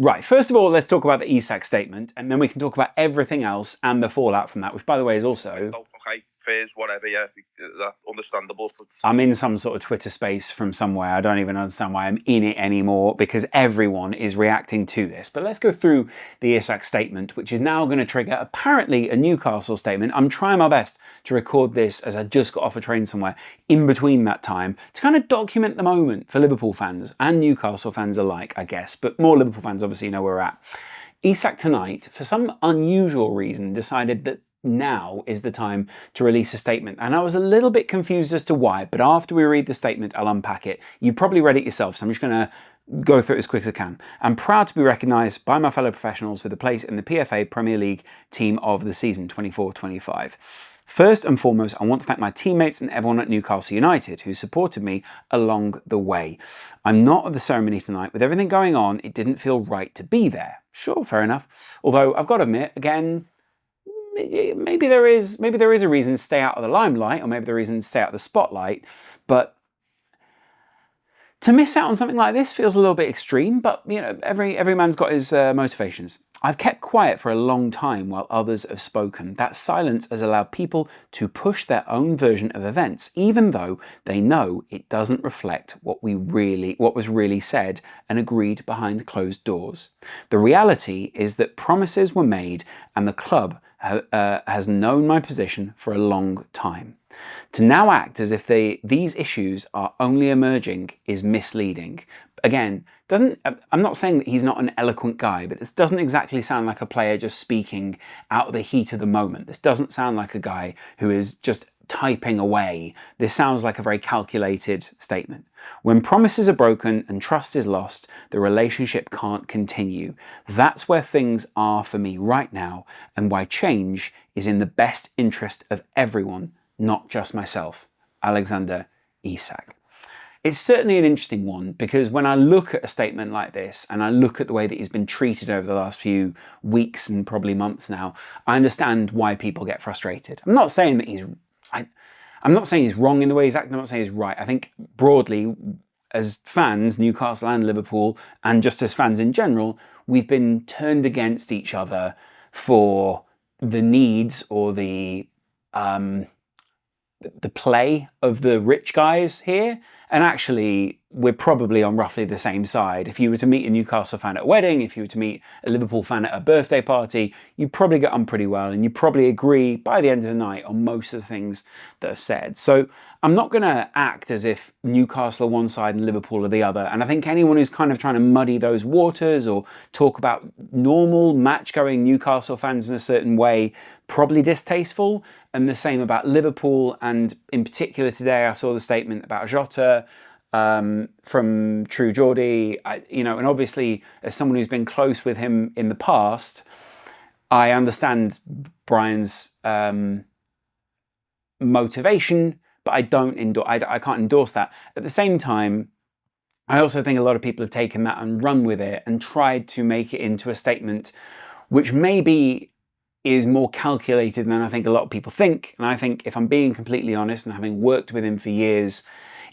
Right, first of all, let's talk about the Isak statement, and then we can talk about everything else and the fallout from that, which, by the way, is also... Oh, okay, fair's whatever, yeah, that's understandable. I'm in some sort of Twitter space from somewhere. I don't even understand why I'm in it anymore, because everyone is reacting to this. But let's go through the Isak statement, which is now going to trigger apparently a Newcastle statement. I'm trying my best to record this as I just got off a train somewhere in between that time to kind of document the moment for Liverpool fans and Newcastle fans alike, I guess. But more Liverpool fans obviously know where we're at. Isak tonight, for some unusual reason, decided that now is the time to release a statement. And I was a little bit confused as to why, but after we read the statement, I'll unpack it. You probably read it yourself, so I'm just going to go through it as quick as I can. I'm proud to be recognised by my fellow professionals with a place in the PFA Premier League team of the season 24-25. First and foremost, I want to thank my teammates and everyone at Newcastle United who supported me along the way. I'm not at the ceremony tonight. With everything going on, it didn't feel right to be there. Sure, fair enough. Although I've got to admit, again, maybe there is a reason to stay out of the limelight, or maybe the reason to stay out of the spotlight, but to miss out on something like this feels a little bit extreme. But you know, every man's got his motivations. I've kept quiet for a long time while others have spoken. That silence has allowed people to push their own version of events, even though they know it doesn't reflect what was really said and agreed behind closed doors. The reality is that promises were made, and the club has known my position for a long time. To now act as if these issues are only emerging is misleading. Again, I'm not saying that he's not an eloquent guy, but this doesn't exactly sound like a player just speaking out of the heat of the moment. This doesn't sound like a guy who is just typing away. This sounds like a very calculated statement. When promises are broken and trust is lost, the relationship can't continue. That's where things are for me right now, and why change is in the best interest of everyone, not just myself. Alexander Isak. It's certainly an interesting one, because when I look at a statement like this and I look at the way that he's been treated over the last few weeks and probably months now, I understand why people get frustrated. I'm not saying that I'm not saying he's wrong in the way he's acting. I'm not saying he's right. I think broadly, as fans, Newcastle and Liverpool, and just as fans in general, we've been turned against each other for the needs or the play of the rich guys here. And actually, we're probably on roughly the same side. If you were to meet a Newcastle fan at a wedding, if you were to meet a Liverpool fan at a birthday party, you'd probably get on pretty well, and you probably agree by the end of the night on most of the things that are said. So I'm not going to act as if Newcastle are one side and Liverpool are the other. And I think anyone who's kind of trying to muddy those waters or talk about normal match-going Newcastle fans in a certain way, probably distasteful. And the same about Liverpool, and in particular today I saw the statement about Jota from True Geordie, and obviously as someone who's been close with him in the past, I understand Brian's motivation, but I can't endorse that. At the same time, I also think a lot of people have taken that and run with it and tried to make it into a statement which maybe is more calculated than I think a lot of people think. And I think, if I'm being completely honest, and having worked with him for years,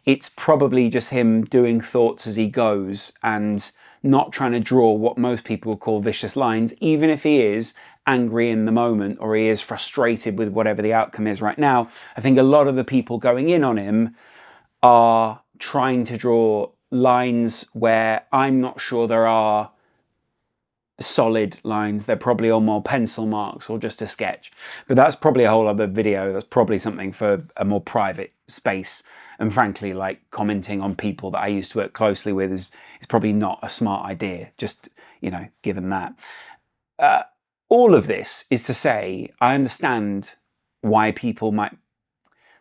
it's probably just him doing thoughts as he goes and not trying to draw what most people would call vicious lines, even if he is angry in the moment or he is frustrated with whatever the outcome is right now. I think a lot of the people going in on him are trying to draw lines where I'm not sure there are solid lines. They're probably all more pencil marks or just a sketch. But that's probably a whole other video. That's probably something for a more private space. And frankly, like commenting on people that I used to work closely with is probably not a smart idea, just, given that. All of this is to say, I understand why people might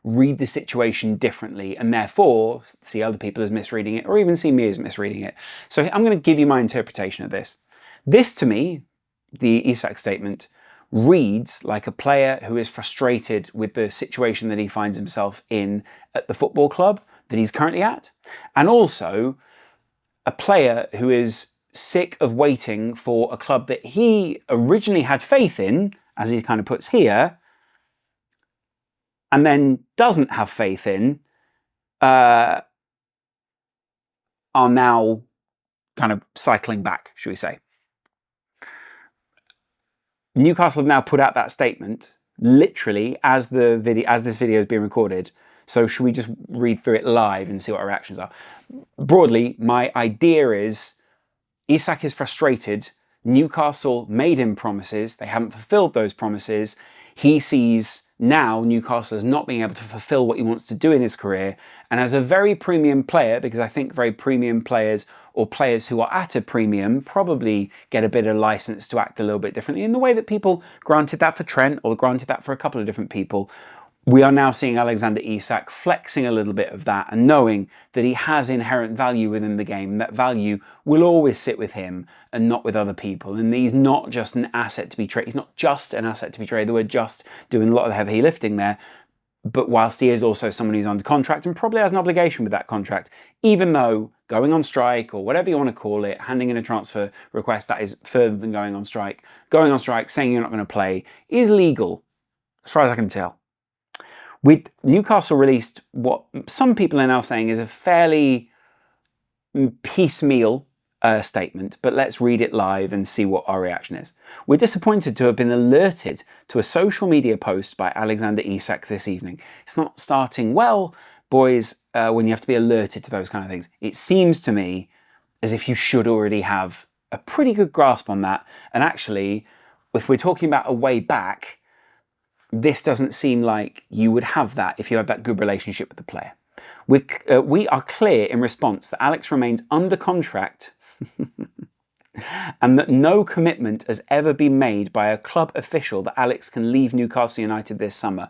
read the situation differently and therefore see other people as misreading it, or even see me as misreading it. So I'm going to give you my interpretation of this. This, to me, the Isak statement, reads like a player who is frustrated with the situation that he finds himself in at the football club that he's currently at, and also a player who is sick of waiting for a club that he originally had faith in, as he kind of puts here, and then doesn't have faith in, are now kind of cycling back, should we say. Newcastle have now put out that statement, literally as this video is being recorded. So should we just read through it live and see what our reactions are? Broadly, my idea is Isak is frustrated. Newcastle made him promises. They haven't fulfilled those promises. He sees now Newcastle as not being able to fulfill what he wants to do in his career. And as a very premium player, because I think very premium players or players who are at a premium probably get a bit of license to act a little bit differently in the way that people granted that for Trent or granted that for a couple of different people. We are now seeing Alexander Isak flexing a little bit of that and knowing that he has inherent value within the game, and that value will always sit with him and not with other people. And he's not just an asset to be traded. He's not just an asset to be traded. We're just doing a lot of the heavy lifting there. But whilst he is also someone who's under contract and probably has an obligation with that contract, even though going on strike or whatever you want to call it, handing in a transfer request that is further than going on strike, saying you're not going to play is legal, as far as I can tell. With Newcastle released what some people are now saying is a fairly piecemeal statement, but let's read it live and see what our reaction is. We're disappointed to have been alerted to a social media post by Alexander Isak this evening. It's not starting well, boys, when you have to be alerted to those kind of things. It seems to me as if you should already have a pretty good grasp on that. And actually, if we're talking about a way back, this doesn't seem like you would have that if you have that good relationship with the player. We are clear in response that Alex remains under contract and that no commitment has ever been made by a club official that Alex can leave Newcastle United this summer.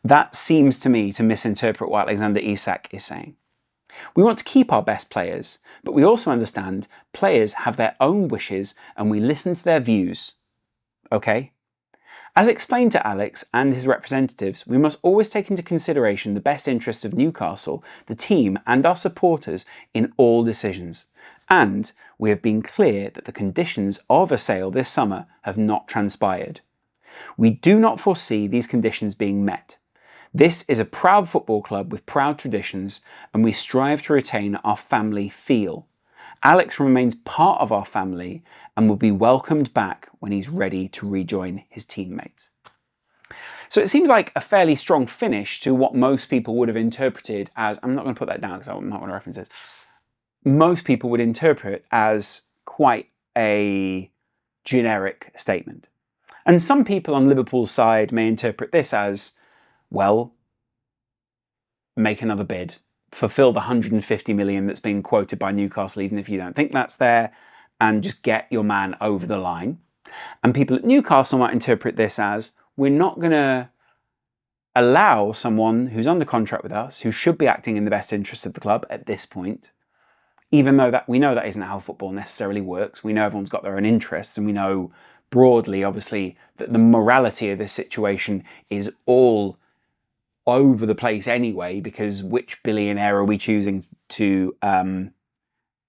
That seems to me to misinterpret what Alexander Isak is saying. We want to keep our best players, but we also understand players have their own wishes and we listen to their views. Okay? As explained to Alex and his representatives, we must always take into consideration the best interests of Newcastle, the team and our supporters in all decisions. And we have been clear that the conditions of a sale this summer have not transpired. We do not foresee these conditions being met. This is a proud football club with proud traditions, and we strive to retain our family feel. Alex remains part of our family and will be welcomed back when he's ready to rejoin his teammates. So it seems like a fairly strong finish to what most people would have interpreted as, I'm not going to put that down because I'm not going to reference this, most people would interpret as quite a generic statement. And some people on Liverpool's side may interpret this as, well, make another bid, fulfill the 150 million that's being quoted by Newcastle, even if you don't think that's there, and just get your man over the line. And people at Newcastle might interpret this as, we're not going to allow someone who's under contract with us, who should be acting in the best interest of the club at this point, even though that we know that isn't how football necessarily works. We know everyone's got their own interests, and we know broadly, obviously, that the morality of this situation is all over the place anyway, because which billionaire are we choosing to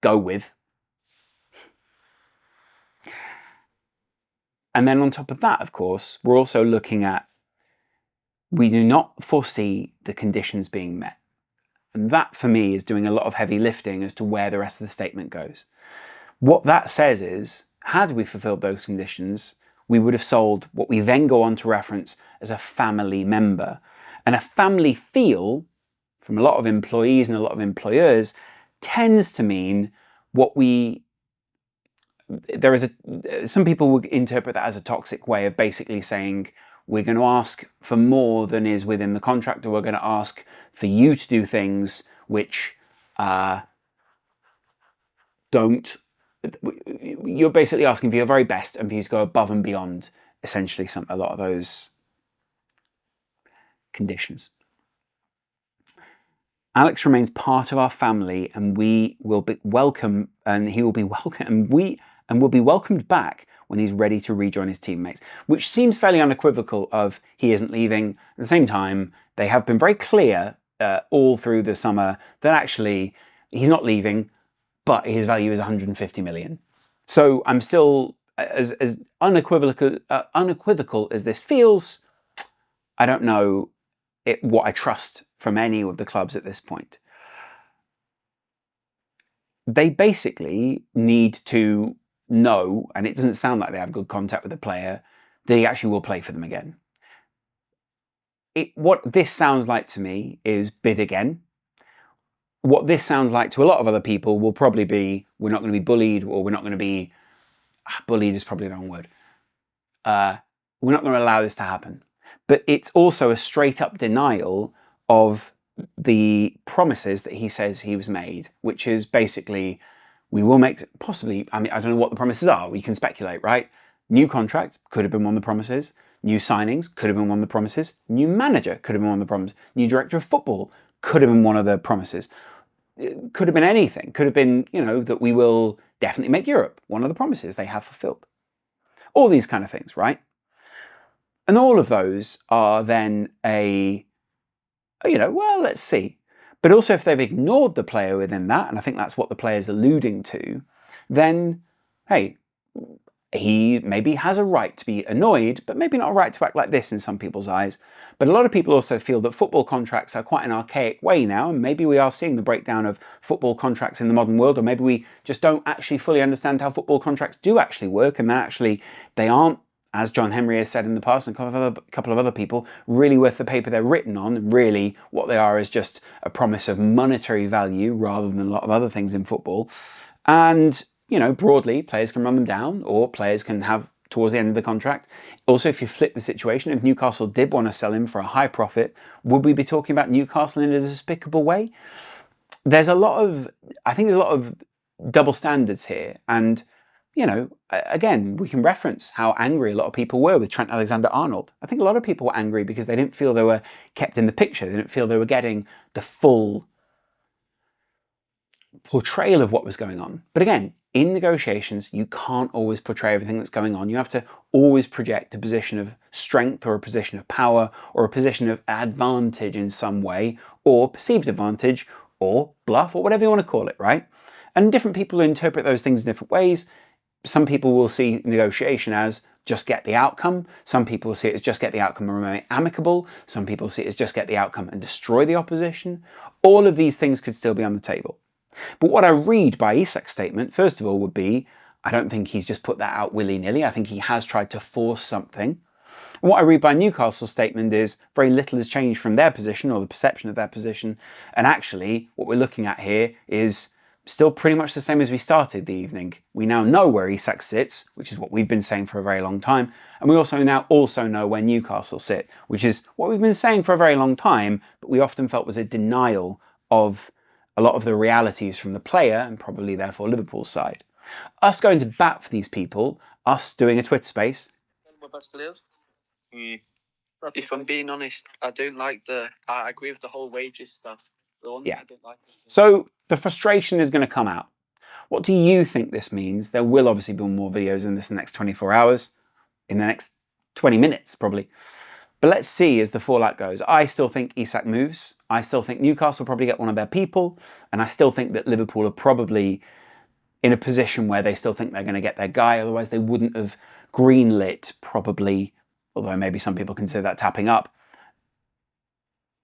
go with? And then on top of that, of course, we're also looking at, we do not foresee the conditions being met. And that, for me, is doing a lot of heavy lifting as to where the rest of the statement goes. What that says is, had we fulfilled those conditions, we would have sold what we then go on to reference as a family member. And a family feel, from a lot of employees and a lot of employers, tends to mean what we... Some people would interpret that as a toxic way of basically saying, we're going to ask for more than is within the contract, or we're going to ask for you to do things which don't... You're basically asking for your very best and for you to go above and beyond, essentially, a lot of those conditions. Alex remains part of our family, and we will be welcome, and he will be welcome, and will be welcomed back when he's ready to rejoin his teammates, which seems fairly unequivocal of he isn't leaving. At the same time, they have been very clear all through the summer that actually he's not leaving, but his value is 150 million. So I'm still, as unequivocal as this feels, I don't know what I trust from any of the clubs at this point. They basically need to know, and it doesn't sound like they have good contact with the player, that he actually will play for them again. What this sounds like to me is bid again. What this sounds like to a lot of other people will probably be, we're not going to be bullied, or we're not going to be, bullied is probably the wrong word. We're not going to allow this to happen. But it's also a straight up denial of the promises that he says he was made, which is basically, we will make, possibly, I mean, I don't know what the promises are. We can speculate, right? New contract could have been one of the promises. New signings could have been one of the promises. New manager could have been one of the promises. New director of football could have been one of the promises. It could have been anything. Could have been, that we will definitely make Europe, one of the promises they have fulfilled. All these kind of things, right? And all of those are then well, let's see. But also if they've ignored the player within that, and I think that's what the player's alluding to, then, hey, he maybe has a right to be annoyed, but maybe not a right to act like this in some people's eyes. But a lot of people also feel that football contracts are quite an archaic way now, and maybe we are seeing the breakdown of football contracts in the modern world, or maybe we just don't actually fully understand how football contracts do actually work, and that actually they aren't, as John Henry has said in the past, and a couple of other people, really worth the paper they're written on. And really what they are is just a promise of monetary value rather than a lot of other things in football. And broadly, players can run them down, or players can have towards the end of the contract. Also, if you flip the situation, if Newcastle did want to sell him for a high profit, would we be talking about Newcastle in a despicable way? There's a lot of double standards here. And, again, we can reference how angry a lot of people were with Trent Alexander-Arnold. I think a lot of people were angry because they didn't feel they were kept in the picture. They didn't feel they were getting the full portrayal of what was going on. But again, in negotiations, you can't always portray everything that's going on. You have to always project a position of strength, or a position of power, or a position of advantage in some way, or perceived advantage, or bluff, or whatever you want to call it, right? And different people interpret those things in different ways. Some people will see negotiation as just get the outcome. Some people will see it as just get the outcome and remain amicable. Some people see it as just get the outcome and destroy the opposition. All of these things could still be on the table. But what I read by Isak's statement, first of all, would be, I don't think he's just put that out willy-nilly. I think he has tried to force something. And what I read by Newcastle's statement is very little has changed from their position, or the perception of their position. And actually, what we're looking at here is still pretty much the same as we started the evening. We now know where Isak sits, which is what we've been saying for a very long time. And we also know where Newcastle sit, which is what we've been saying for a very long time, but we often felt was a denial of a lot of the realities from the player, and probably therefore Liverpool's side. Us going to bat for these people, us doing a Twitter space. If I'm being honest, I agree with the whole wages stuff. Yeah. So the frustration is going to come out. What do you think this means? There will obviously be more videos in this in the next 24 hours, in the next 20 minutes probably. But let's see as the fallout goes. I still think Isak moves. I still think Newcastle will probably get one of their people. And I still think that Liverpool are probably in a position where they still think they're going to get their guy. Otherwise, they wouldn't have greenlit probably, although maybe some people consider that tapping up,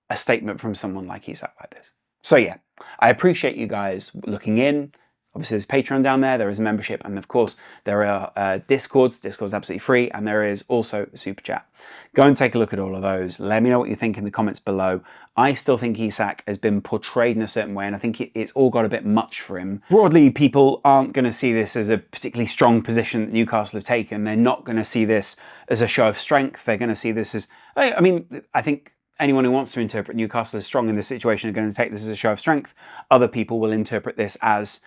a statement from someone like Isak like this. So yeah, I appreciate you guys looking in. Obviously, there's Patreon down there, there is a membership, and of course, there are Discords. Discord's absolutely free, and there is also a Super Chat. Go and take a look at all of those. Let me know what you think in the comments below. I still think Isak has been portrayed in a certain way, and I think it's all got a bit much for him. Broadly, people aren't going to see this as a particularly strong position that Newcastle have taken. They're not going to see this as a show of strength. They're going to see this as, I think anyone who wants to interpret Newcastle as strong in this situation are going to take this as a show of strength. Other people will interpret this as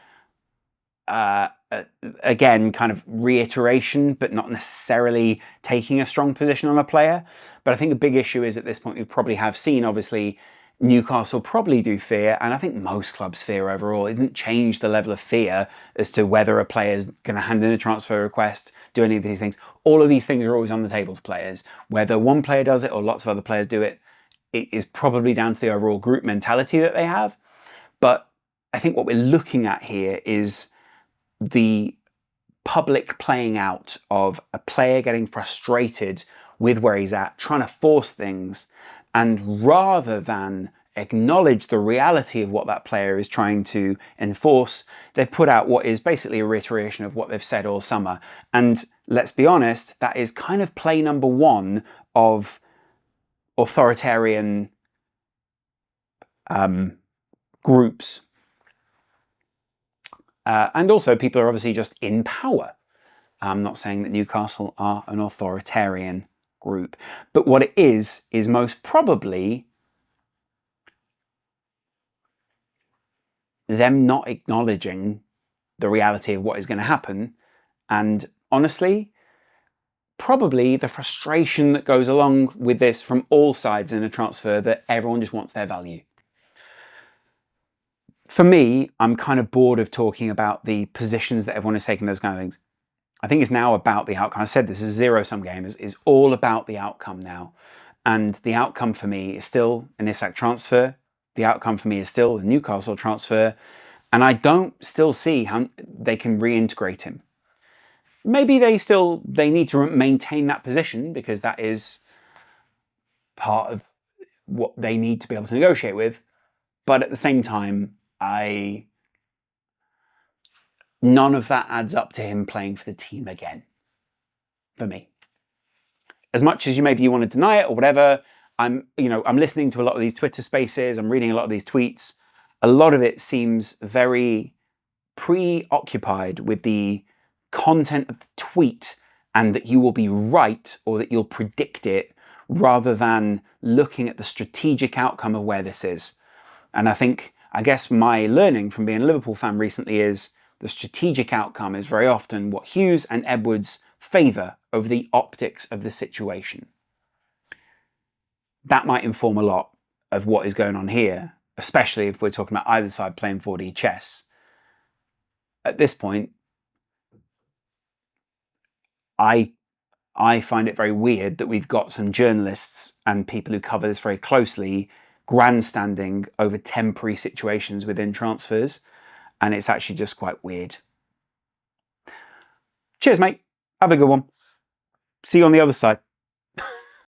again, kind of reiteration, but not necessarily taking a strong position on a player. But I think the big issue is at this point we probably have seen, obviously, Newcastle probably do fear, and I think most clubs fear overall. It didn't change the level of fear as to whether a player is going to hand in a transfer request, do any of these things. All of these things are always on the table to players. Whether one player does it or lots of other players do it, it is probably down to the overall group mentality that they have. But I think what we're looking at here is the public playing out of a player getting frustrated with where he's at, trying to force things, and rather than acknowledge the reality of what that player is trying to enforce, they've put out what is basically a reiteration of what they've said all summer. And let's be honest, that is kind of play number one of authoritarian groups. And also, people are obviously just in power. I'm not saying that Newcastle are an authoritarian group, but what it is most probably them not acknowledging the reality of what is going to happen, and honestly, probably the frustration that goes along with this from all sides in a transfer, that everyone just wants their value. For me, I'm kind of bored of talking about the positions that everyone is taking, those kind of things. I think it's now about the outcome. I said this is a zero-sum game. It's all about the outcome now. And the outcome for me is still an Isak transfer. The outcome for me is still a Newcastle transfer. And I don't still see how they can reintegrate him. Maybe they need to maintain that position, because that is part of what they need to be able to negotiate with. But at the same time, none of that adds up to him playing for the team again, for me. As much as maybe you want to deny it or whatever, I'm listening to a lot of these Twitter spaces, I'm reading a lot of these tweets. A lot of it seems very preoccupied with the content of the tweet, and that you will be right or that you'll predict it, rather than looking at the strategic outcome of where this is. And I guess my learning from being a Liverpool fan recently is the strategic outcome is very often what Hughes and Edwards favour over the optics of the situation. That might inform a lot of what is going on here, especially if we're talking about either side playing 4D chess. At this point, I find it very weird that we've got some journalists and people who cover this very closely grandstanding over temporary situations within transfers, and it's actually just quite weird. Cheers, mate. Have a good one. See you on the other side.